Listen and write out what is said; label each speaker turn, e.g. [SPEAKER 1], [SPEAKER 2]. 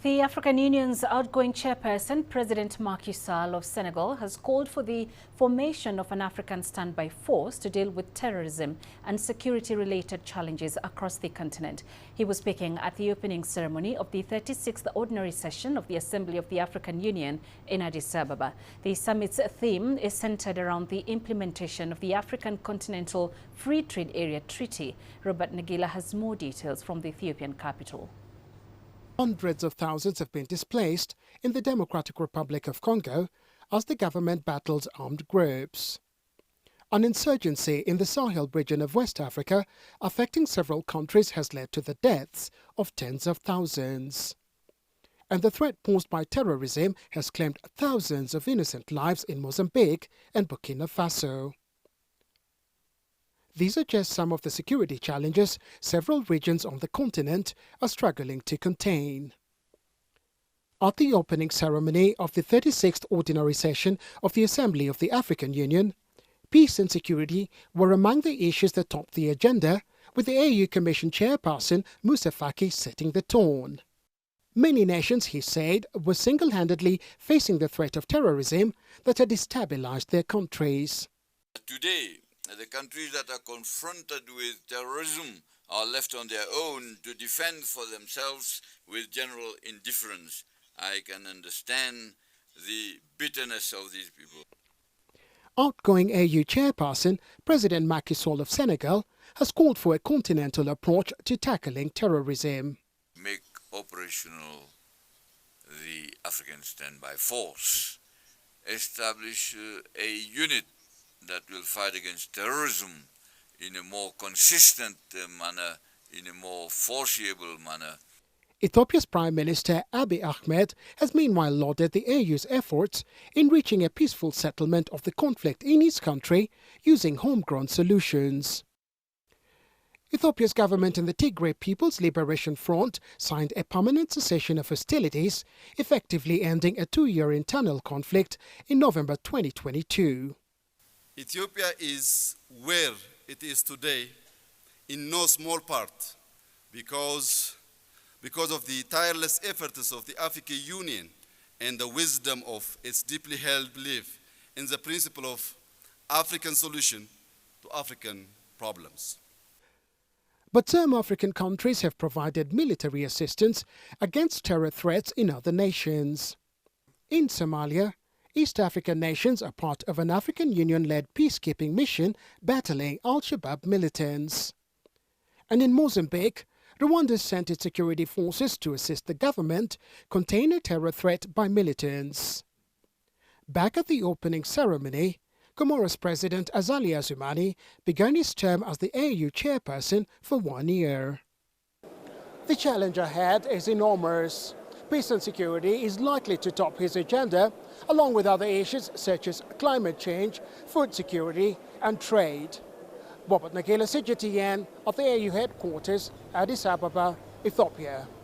[SPEAKER 1] The African Union's outgoing chairperson, President Macky Sall of Senegal, has called for the formation of an African standby force to deal with terrorism and security-related challenges across the continent. He was speaking at the opening ceremony of the 36th Ordinary Session of the Assembly of the African Union in Addis Ababa. The summit's theme is centered around the implementation of the African Continental Free Trade Area Treaty. Robert Nagila has more details from the Ethiopian capital.
[SPEAKER 2] Hundreds of thousands have been displaced in the Democratic Republic of Congo as the government battles armed groups. An insurgency in the Sahel region of West Africa affecting several countries has led to the deaths of tens of thousands. And the threat posed by terrorism has claimed thousands of innocent lives in Mozambique and Burkina Faso. These are just some of the security challenges several regions on the continent are struggling to contain. At the opening ceremony of the 36th Ordinary Session of the Assembly of the African Union, peace and security were among the issues that topped the agenda, with the AU Commission chairperson Moussa Faki setting the tone. Many nations, he said, were single-handedly facing the threat of terrorism that had destabilized their countries.
[SPEAKER 3] Today, the countries that are confronted with terrorism are left on their own to defend for themselves with general indifference. I can understand the bitterness of these people.
[SPEAKER 2] Outgoing AU chairperson, President Macky Sall of Senegal, has called for a continental approach to tackling terrorism.
[SPEAKER 3] Make operational the African Standby Force. Establish a unit that will fight against terrorism in a more consistent manner, in a more foreseeable manner.
[SPEAKER 2] Ethiopia's Prime Minister Abiy Ahmed has meanwhile lauded the AU's efforts in reaching a peaceful settlement of the conflict in his country using homegrown solutions. Ethiopia's government and the Tigray People's Liberation Front signed a permanent cessation of hostilities, effectively ending a two-year internal conflict in November 2022.
[SPEAKER 4] Ethiopia is where it is today in no small part because of the tireless efforts of the African Union and the wisdom of its deeply held belief in the principle of African solution to African problems.
[SPEAKER 2] But some African countries have provided military assistance against terror threats in other nations. In Somalia, East African nations are part of an African Union-led peacekeeping mission battling al-Shabaab militants. And in Mozambique, Rwanda sent its security forces to assist the government contain a terror threat by militants. Back at the opening ceremony, Comoros President Azali Assoumani began his term as the AU chairperson for 1 year. The challenge ahead is enormous. Peace and security is likely to top his agenda, along with other issues such as climate change, food security and trade. Robert Nagila, CGTN, at the AU headquarters, Addis Ababa, Ethiopia.